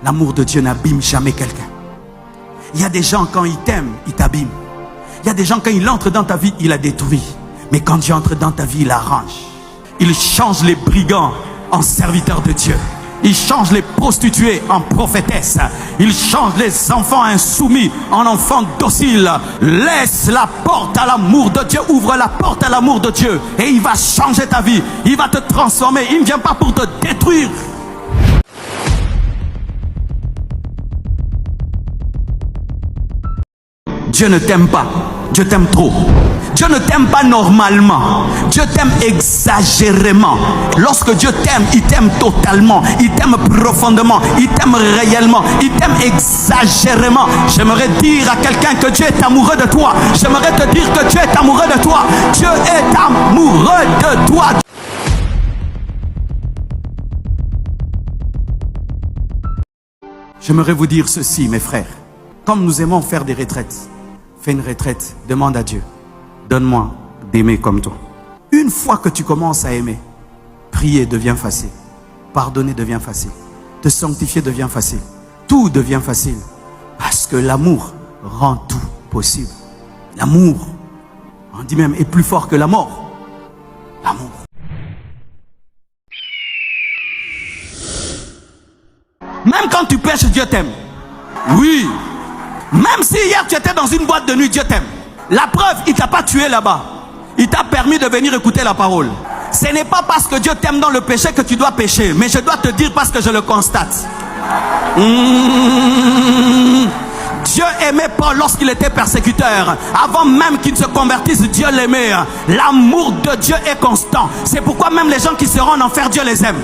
L'amour de Dieu n'abîme jamais quelqu'un. Il y a des gens, quand ils t'aiment, ils t'abîment. Il y a des gens, quand il entre dans ta vie, il a détruit. Mais quand Dieu entre dans ta vie, il arrange. Il change les brigands en serviteurs de Dieu. Il change les prostituées en prophétesses. Il change les enfants insoumis en enfants dociles. Laisse la porte à l'amour de Dieu. Ouvre la porte à l'amour de Dieu. Et il va changer ta vie. Il va te transformer. Il ne vient pas pour te détruire. Dieu ne t'aime pas. Dieu t'aime trop. Dieu ne t'aime pas normalement. Dieu t'aime exagérément. Lorsque Dieu t'aime, il t'aime totalement. Il t'aime profondément. Il t'aime réellement. Il t'aime exagérément. J'aimerais dire à quelqu'un que Dieu est amoureux de toi. J'aimerais te dire que Dieu est amoureux de toi. Dieu est amoureux de toi. J'aimerais vous dire ceci, mes frères. Comme nous aimons faire des retraites, fais une retraite, demande à Dieu. Donne-moi d'aimer comme toi. Une fois que tu commences à aimer, prier devient facile. Pardonner devient facile. Te sanctifier devient facile. Tout devient facile. Parce que l'amour rend tout possible. L'amour, on dit même, est plus fort que la mort. L'amour. Même quand tu pêches, Dieu t'aime. Oui. Même si hier tu étais dans une boîte de nuit, Dieu t'aime. La preuve, il ne t'a pas tué là-bas. Il t'a permis de venir écouter la parole. Ce n'est pas parce que Dieu t'aime dans le péché que tu dois pécher. Mais je dois te dire parce que je le constate. Dieu aimait Paul lorsqu'il était persécuteur. Avant même qu'il ne se convertisse, Dieu l'aimait. L'amour de Dieu est constant. C'est pourquoi même les gens qui seront en enfer, Dieu les aime.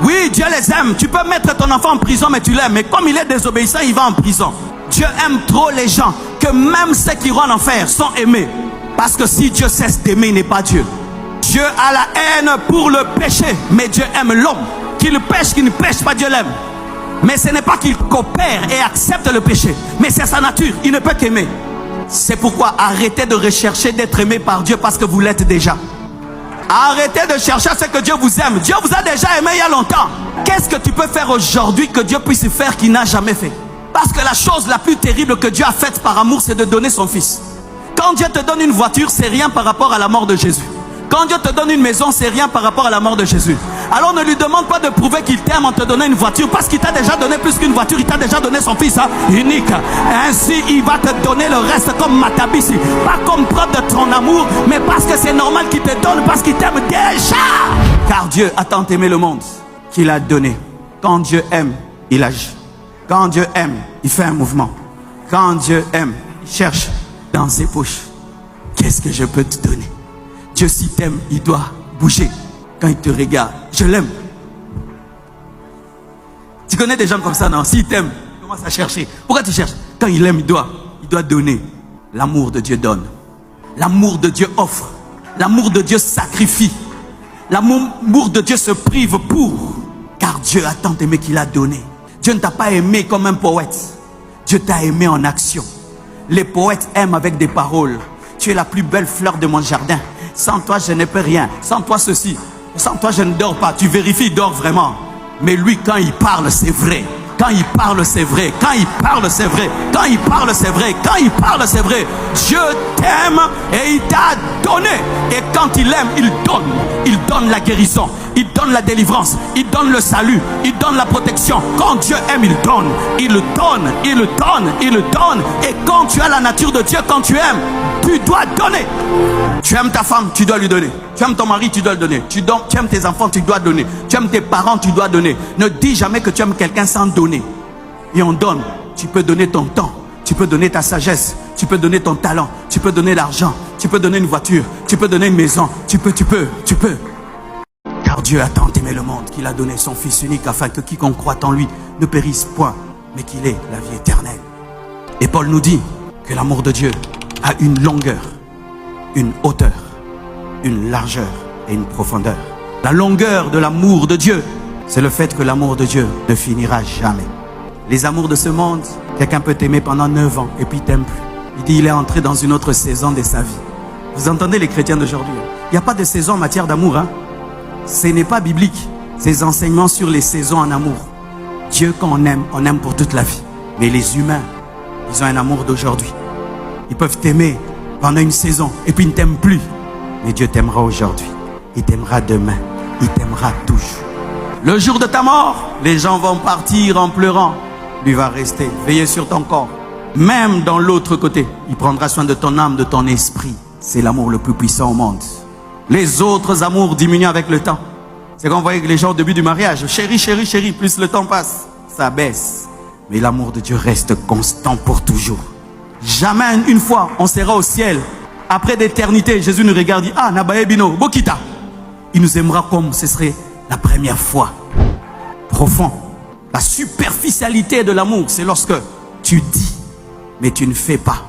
Oui, Dieu les aime. Tu peux mettre ton enfant en prison, mais tu l'aimes. Mais comme il est désobéissant, il va en prison. Dieu aime trop les gens que même ceux qui iront en enfer sont aimés. Parce que si Dieu cesse d'aimer, il n'est pas Dieu. Dieu a la haine pour le péché, mais Dieu aime l'homme. Qu'il pêche, qu'il ne pêche pas, Dieu l'aime. Mais ce n'est pas qu'il coopère et accepte le péché, mais c'est sa nature, il ne peut qu'aimer. C'est pourquoi arrêtez de rechercher d'être aimé par Dieu parce que vous l'êtes déjà. Arrêtez de chercher à ce que Dieu vous aime. Dieu vous a déjà aimé il y a longtemps. Qu'est-ce que tu peux faire aujourd'hui que Dieu puisse faire qu'il n'a jamais fait? Parce que la chose la plus terrible que Dieu a faite par amour, c'est de donner son fils. Quand Dieu te donne une voiture, c'est rien par rapport à la mort de Jésus. Quand Dieu te donne une maison, c'est rien par rapport à la mort de Jésus. Alors ne lui demande pas de prouver qu'il t'aime en te donnant une voiture, parce qu'il t'a déjà donné plus qu'une voiture, il t'a déjà donné son fils unique. Ainsi, il va te donner le reste comme Matabisi. Pas comme preuve de ton amour, mais parce que c'est normal qu'il te donne, parce qu'il t'aime déjà. Car Dieu a tant aimé le monde qu'il a donné. Quand Dieu aime, il agit. Quand Dieu aime, il fait un mouvement. Quand Dieu aime, il cherche dans ses poches. Qu'est-ce que je peux te donner? Dieu, s'il t'aime, il doit bouger. Quand il te regarde, je l'aime. Tu connais des gens comme ça, non? S'il t'aime, il commence à chercher. Pourquoi tu cherches? Quand il aime, il doit donner. L'amour de Dieu donne. L'amour de Dieu offre. L'amour de Dieu sacrifie. L'amour de Dieu se prive pour. Car Dieu a tant aimé qu'il a donné. Dieu ne t'a pas aimé comme un poète. Dieu t'a aimé en action. Les poètes aiment avec des paroles. Tu es la plus belle fleur de mon jardin. Sans toi, je ne peux rien. Sans toi, ceci. Sans toi, je ne dors pas. Tu vérifies, il dort vraiment. Mais lui, quand il parle, c'est vrai. Quand il parle, c'est vrai. Quand il parle, c'est vrai. Quand il parle, c'est vrai. Quand il parle, c'est vrai. Dieu t'aime et il t'a donné. Et quand il aime, il donne. Il donne la guérison. Il donne la délivrance. Il donne le salut. Il donne la protection. Quand Dieu aime, il donne. Il donne. Il donne. Il donne. Et quand tu as la nature de Dieu, quand tu aimes, tu dois donner. Tu aimes ta femme, tu dois lui donner. Tu aimes ton mari, tu dois le donner. Tu aimes tes enfants, tu dois donner. Tu aimes tes parents, tu dois donner. Ne dis jamais que tu aimes quelqu'un sans donner. Et on donne. Tu peux donner ton temps. Tu peux donner ta sagesse. Tu peux donner ton talent. Tu peux donner l'argent. Tu peux donner une voiture. Tu peux donner une maison. Tu peux. Car Dieu a tant aimé le monde qu'il a donné son Fils unique afin que quiconque croit en lui ne périsse point, mais qu'il ait la vie éternelle. Et Paul nous dit que l'amour de Dieu a une longueur, une hauteur, une largeur et une profondeur. La longueur de l'amour de Dieu, c'est le fait que l'amour de Dieu ne finira jamais. Les amours de ce monde, quelqu'un peut t'aimer pendant 9 ans et puis il t'aime plus. Il dit il est entré dans une autre saison de sa vie. Vous entendez les chrétiens d'aujourd'hui? Il n'y a pas de saison en matière d'amour. Ce n'est pas biblique, ces enseignements sur les saisons en amour. Dieu, quand on aime pour toute la vie. Mais les humains, ils ont un amour d'aujourd'hui. Ils peuvent t'aimer pendant une saison et puis ils ne t'aiment plus. Mais Dieu t'aimera aujourd'hui. Il t'aimera demain. Il t'aimera toujours. Le jour de ta mort, les gens vont partir en pleurant. Lui va rester, veiller sur ton corps. Même dans l'autre côté, il prendra soin de ton âme, de ton esprit. C'est l'amour le plus puissant au monde. Les autres amours diminuent avec le temps. C'est comme vous voyez que les gens au début du mariage, chérie, chérie, chérie, plus le temps passe, ça baisse. Mais l'amour de Dieu reste constant pour toujours. Jamais une fois, on sera au ciel. Après d'éternité, Jésus nous regarde et dit, ah, Nabaye Bino, Bokita. Il nous aimera comme ce serait la première fois. Profond. La superficialité de l'amour, c'est lorsque tu dis, mais tu ne fais pas.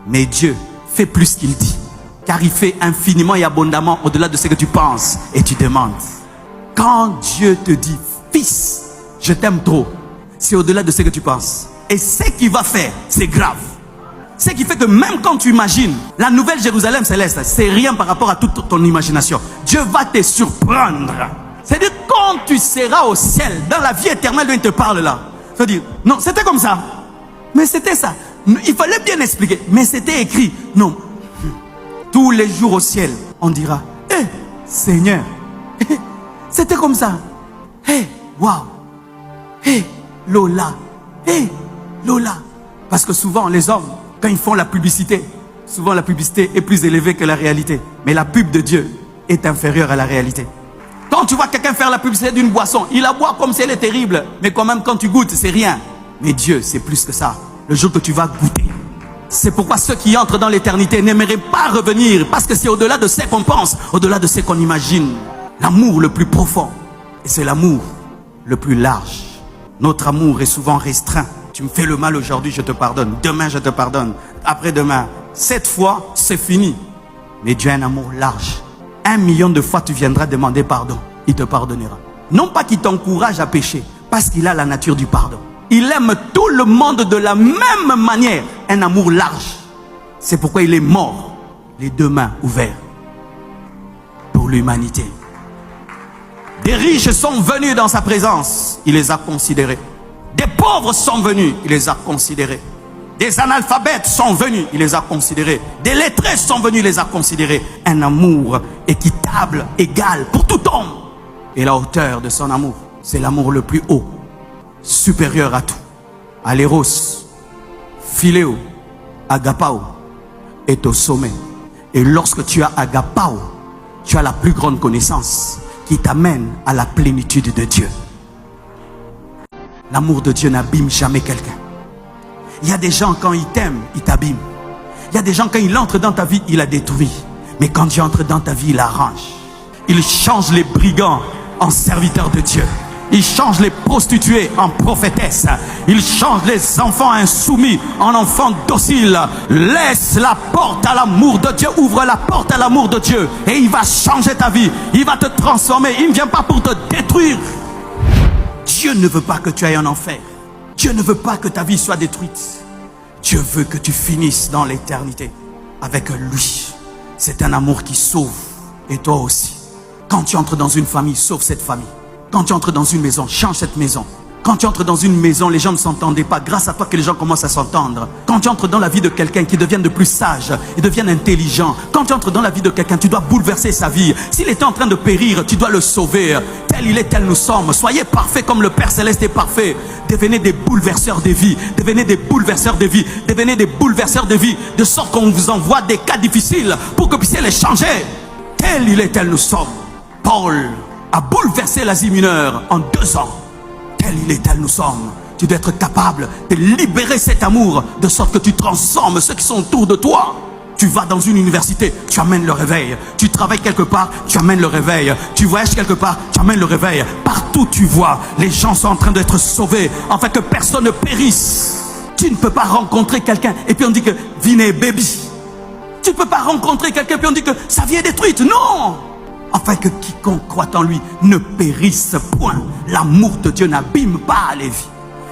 Mais Dieu fait plus qu'il dit. Car il fait infiniment et abondamment au-delà de ce que tu penses et tu demandes. Quand Dieu te dit, fils, je t'aime trop, c'est au-delà de ce que tu penses. Et ce qu'il va faire, c'est grave. Ce qui fait que même quand tu imagines la nouvelle Jérusalem céleste, c'est rien par rapport à toute ton imagination. Dieu va te surprendre. C'est-à-dire quand tu seras au ciel, dans la vie éternelle, il te parle là. C'est-à-dire, non, c'était comme ça. Mais c'était ça. Il fallait bien expliquer. Mais c'était écrit. Non. Tous les jours au ciel, on dira, hé, Seigneur, c'était comme ça. Hé, waouh. Hé, Lola. Hé, Lola. Parce que souvent, les hommes, quand ils font la publicité, souvent la publicité est plus élevée que la réalité. Mais la pub de Dieu est inférieure à la réalité. Quand tu vois quelqu'un faire la publicité d'une boisson, il la boit comme si elle est terrible. Mais quand même, quand tu goûtes, c'est rien. Mais Dieu, c'est plus que ça. Le jour que tu vas goûter. C'est pourquoi ceux qui entrent dans l'éternité n'aimeraient pas revenir. Parce que c'est au-delà de ce qu'on pense, au-delà de ce qu'on imagine. L'amour le plus profond. Et c'est l'amour le plus large. Notre amour est souvent restreint. Tu me fais le mal aujourd'hui, je te pardonne. Demain, je te pardonne. Après-demain. Cette fois, c'est fini. Mais Dieu a un amour large. 1 million de fois, tu viendras demander pardon. Il te pardonnera. Non pas qu'il t'encourage à pécher, parce qu'il a la nature du pardon. Il aime tout le monde de la même manière. Un amour large. C'est pourquoi il est mort, les 2 mains ouvertes pour l'humanité. Des riches sont venus dans sa présence. Il les a considérés. Des pauvres sont venus. Il les a considérés. Des analphabètes sont venus, il les a considérés. Des lettrés sont venus, il les a considérés. Un amour équitable, égal pour tout homme. Et la hauteur de son amour, c'est l'amour le plus haut, supérieur à tout. Aléros, Philéo, Agapao est au sommet. Et lorsque tu as Agapao, tu as la plus grande connaissance qui t'amène à la plénitude de Dieu. L'amour de Dieu n'abîme jamais quelqu'un. Il y a des gens, quand ils t'aiment, ils t'abîment. Il y a des gens, quand il entre dans ta vie, il la détruit. Mais quand Dieu entre dans ta vie, il arrange. Il change les brigands en serviteurs de Dieu. Il change les prostituées en prophétesses. Il change les enfants insoumis en enfants dociles. Laisse la porte à l'amour de Dieu. Ouvre la porte à l'amour de Dieu. Et il va changer ta vie. Il va te transformer. Il ne vient pas pour te détruire. Dieu ne veut pas que tu ailles en enfer. Dieu ne veut pas que ta vie soit détruite. Dieu veut que tu finisses dans l'éternité avec lui. C'est un amour qui sauve. Et toi aussi. Quand tu entres dans une famille, sauve cette famille. Quand tu entres dans une maison, change cette maison. Quand tu entres dans une maison, les gens ne s'entendaient pas. Grâce à toi que les gens commencent à s'entendre. Quand tu entres dans la vie de quelqu'un, qui devienne de plus sage, il devienne intelligent. Quand tu entres dans la vie de quelqu'un, tu dois bouleverser sa vie. S'il était en train de périr, tu dois le sauver. Tel il est, tel nous sommes. Soyez parfaits comme le Père Céleste est parfait. Devenez des bouleverseurs de vie. Devenez des bouleverseurs de vie. Devenez des bouleverseurs de vie. De sorte qu'on vous envoie des cas difficiles pour que vous puissiez les changer. Tel il est, tel nous sommes. Paul a bouleversé l'Asie mineure en 2 ans. Tel il est, tel nous sommes. Tu dois être capable de libérer cet amour de sorte que tu transformes ceux qui sont autour de toi. Tu vas dans une université, tu amènes le réveil. Tu travailles quelque part, tu amènes le réveil. Tu voyages quelque part, tu amènes le réveil. Partout tu vois, les gens sont en train d'être sauvés afin que personne ne périsse. Tu ne peux pas rencontrer quelqu'un et puis on dit que vie n'est baby. Tu ne peux pas rencontrer quelqu'un et puis on dit que sa vie est détruite. Non! Afin que quiconque croit en lui ne périsse point. L'amour de Dieu n'abîme pas les vies.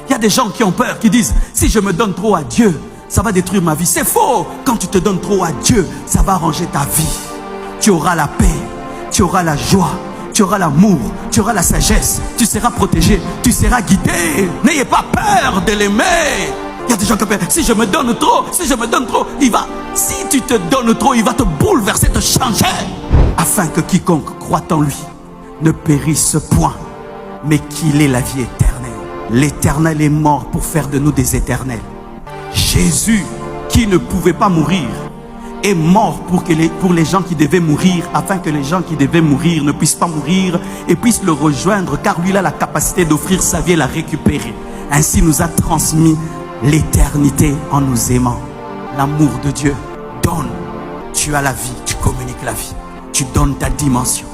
Il y a des gens qui ont peur, qui disent, si je me donne trop à Dieu, ça va détruire ma vie. C'est faux. Quand tu te donnes trop à Dieu, ça va arranger ta vie. Tu auras la paix, tu auras la joie tu auras l'amour, tu auras la sagesse, tu seras protégé, tu seras guidé. N'ayez pas peur de l'aimer. Il y a des gens qui pensent, si je me donne trop, si tu te donnes trop, il va te bouleverser, te changer. Afin que quiconque croit en lui ne périsse point, mais qu'il ait la vie éternelle. L'Éternel est mort pour faire de nous des éternels. Jésus, qui ne pouvait pas mourir, est mort pour les gens qui devaient mourir, afin que les gens qui devaient mourir ne puissent pas mourir et puissent le rejoindre, car lui il a la capacité d'offrir sa vie et la récupérer. Ainsi nous a transmis l'éternité en nous aimant. L'amour de Dieu donne. Tu as la vie, tu communiques la vie, tu donnes ta dimension.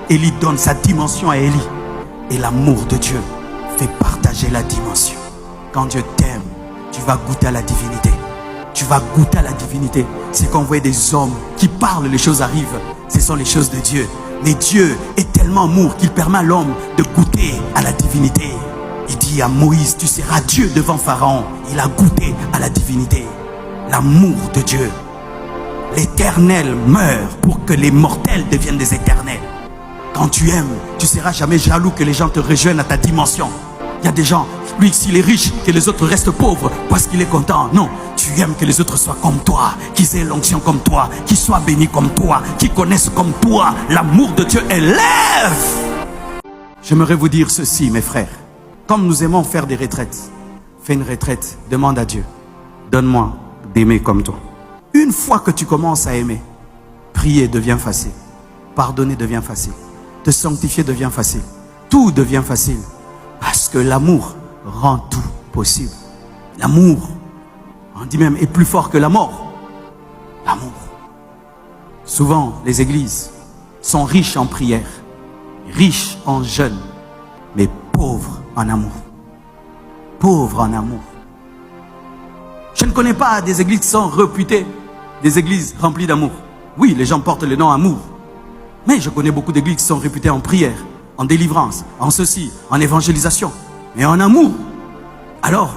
Élie donne sa dimension à Élie, et l'amour de Dieu fait partager la dimension. Quand Dieu t'aime, tu vas goûter à la divinité. Tu vas goûter à la divinité. C'est quand vous voyez des hommes qui parlent, les choses arrivent. Ce sont les choses de Dieu. Mais Dieu est tellement amour qu'il permet à l'homme de goûter à la divinité. Il dit à Moïse, tu seras Dieu devant Pharaon. Il a goûté à la divinité. L'amour de Dieu. L'éternel meurt pour que les mortels deviennent des éternels. Quand tu aimes, tu ne seras jamais jaloux que les gens te rejoignent à ta dimension. Il y a des gens, lui s'il est riche, que les autres restent pauvres parce qu'il est content. Non, tu aimes que les autres soient comme toi, qu'ils aient l'onction comme toi, qu'ils soient bénis comme toi, qu'ils connaissent comme toi. L'amour de Dieu élève. J'aimerais vous dire ceci, mes frères. Comme nous aimons faire des retraites, fais une retraite, demande à Dieu, donne-moi d'aimer comme toi. Une fois que tu commences à aimer, prier devient facile, pardonner devient facile, te sanctifier devient facile, tout devient facile. Parce que l'amour rend tout possible. L'amour, on dit même, est plus fort que la mort. L'amour. Souvent, les églises sont riches en prière, riches en jeûne, mais pauvres en amour. Pauvres en amour. Je ne connais pas des églises qui sont réputées, des églises remplies d'amour. Oui, les gens portent le nom amour. Mais je connais beaucoup d'églises qui sont réputées en prière, en délivrance, en ceci, en évangélisation, mais en amour. Alors,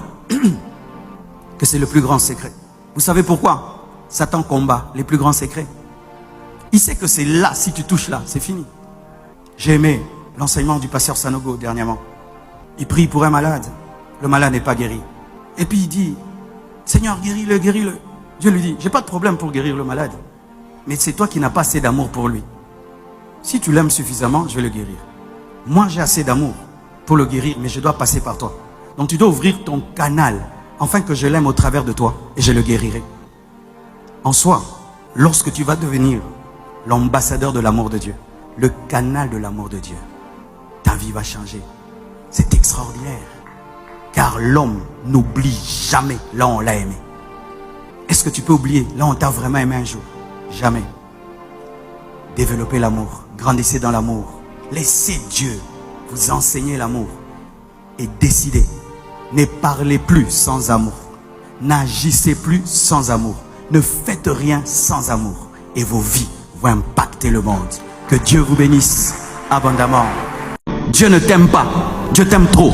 que c'est le plus grand secret. Vous savez pourquoi Satan combat les plus grands secrets. Il sait que c'est là, si tu touches là, c'est fini. J'ai aimé l'enseignement du pasteur Sanogo dernièrement. Il prie pour un malade. Le malade n'est pas guéri. Et puis il dit, Seigneur, guéris-le, guéris-le. Dieu lui dit, j'ai pas de problème pour guérir le malade. Mais c'est toi qui n'as pas assez d'amour pour lui. Si tu l'aimes suffisamment, je vais le guérir. Moi, j'ai assez d'amour pour le guérir, mais je dois passer par toi. Donc tu dois ouvrir ton canal, afin que je l'aime au travers de toi, et je le guérirai. En soi, lorsque tu vas devenir l'ambassadeur de l'amour de Dieu, le canal de l'amour de Dieu, ta vie va changer. C'est extraordinaire. Car l'homme n'oublie jamais là où on l'a aimé. Est-ce que tu peux oublier là où on t'a vraiment aimé un jour? Jamais. Développez l'amour, grandissez dans l'amour. Laissez Dieu vous enseigner l'amour. Et décidez, ne parlez plus sans amour. N'agissez plus sans amour. Ne faites rien sans amour. Et vos vies vont impacter le monde. Que Dieu vous bénisse abondamment. Dieu ne t'aime pas, Dieu t'aime trop.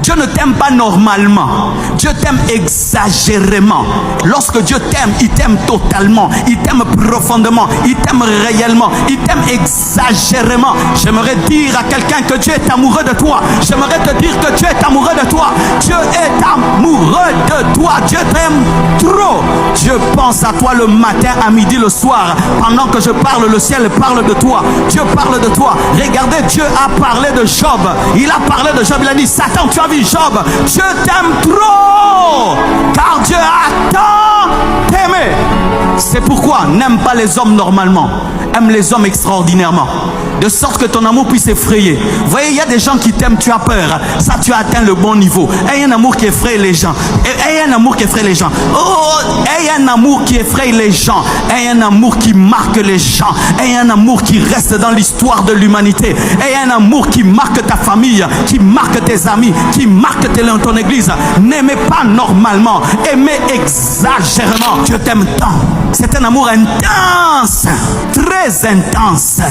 Dieu ne t'aime pas normalement. Dieu t'aime exagérément. Lorsque Dieu t'aime, il t'aime totalement. Il t'aime profondément. Il t'aime réellement. Il t'aime exagérément. J'aimerais dire à quelqu'un que Dieu est amoureux de toi. J'aimerais te dire que Dieu est amoureux de toi. Dieu est amoureux de toi. Dieu t'aime trop. Dieu pense à toi le matin, à midi, le soir. Pendant que je parle, le ciel parle de toi. Dieu parle de toi. Regardez, Dieu a parlé de Job. Il a parlé de Job. Il a dit, Satan, tu as vu Job, Dieu t'aime trop, car Dieu a tant aimé. C'est pourquoi n'aime pas les hommes normalement, aime les hommes extraordinairement, de sorte que ton amour puisse effrayer. Vous voyez, il y a des gens qui t'aiment, tu as peur. Ça, tu as atteint le bon niveau. Aie un amour qui effraie les gens. Aie un amour qui effraie les gens. Oh, aie un amour qui effraie les gens. Aie un amour qui marque les gens. Aie un amour qui reste dans l'histoire de l'humanité. Aie un amour qui marque ta famille, qui marque tes amis, qui marque ton église. N'aimez pas normalement, aimez exagérément. Dieu t'aime tant. C'est un amour amour intense, très intense.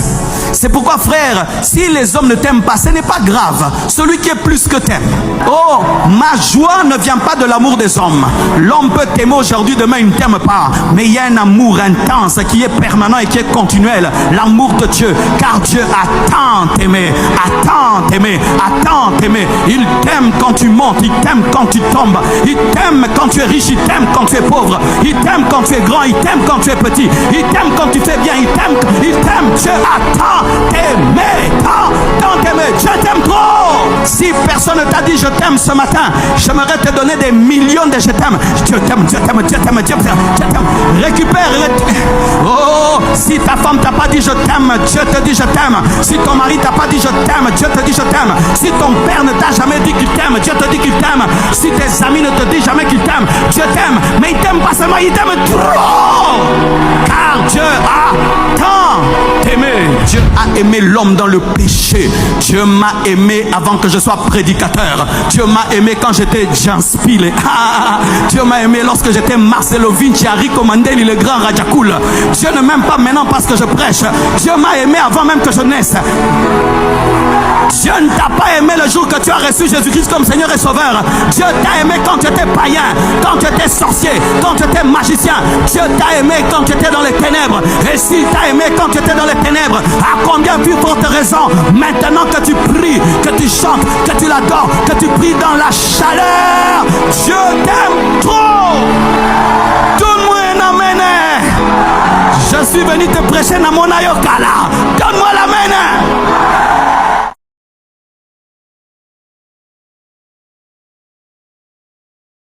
C'est pourquoi, frère, si les hommes ne t'aiment pas, ce n'est pas grave. Celui qui est plus que t'aime. Oh, ma joie ne vient pas de l'amour des hommes. L'homme peut t'aimer aujourd'hui, demain il ne t'aime pas. Mais il y a un amour intense qui est permanent et qui est continuel. L'amour de Dieu. Car Dieu a tant aimé, a tant aimé, a tant aimé. Il t'aime quand tu montes, il t'aime quand tu tombes. Il t'aime quand tu es riche, il t'aime quand tu es pauvre. Il t'aime quand tu es grand, il t'aime quand tu es petit. Il t'aime quand tu fais bien, il t'aime, il t'aime. Dieu a tant aimé, tant aimé. Dieu t'aime trop. Si personne ne t'a dit je t'aime ce matin, j'aimerais te donner des millions de je t'aime. Dieu t'aime, Dieu t'aime, Dieu t'aime, Dieu t'aime, Dieu t'aime. Récupère. Oh, si ta femme t'a pas dit je t'aime, Dieu te dit je t'aime. Si ton mari t'a pas dit je t'aime, Dieu te dit je t'aime. Si ton père ne t'a jamais dit qu'il t'aime, Dieu te dit qu'il t'aime. Si tes amis ne te disent jamais qu'ils t'aiment, Dieu t'aime. Mais il t'aime pas seulement, il t'aime trop. Car Dieu a tant aimé. Dieu a aimé l'homme dans le péché. Dieu m'a aimé avant que je sois prédicateur. Dieu m'a aimé quand j'étais Janspile. Dieu m'a aimé lorsque j'étais Marcelo Vinci, Enrico Mandeli, le grand Rajakoul. Dieu ne m'aime pas maintenant parce que je prêche. Dieu m'a aimé avant même que je naisse. Dieu ne t'a pas aimé le jour que tu as reçu Jésus-Christ comme Seigneur et Sauveur. Dieu t'a aimé quand tu étais païen, quand tu étais sorcier, quand tu étais magicien. Dieu t'a aimé quand tu étais dans les ténèbres. Et s'il t'a aimé quand tu étais dans les ténèbres, à combien plus forte raison maintenant que tu pries, que tu chantes, que tu l'adores, que tu pries dans la chaleur. Dieu t'aime trop. Tout le monde amène. Je suis venu te prêcher dans mon ayokala.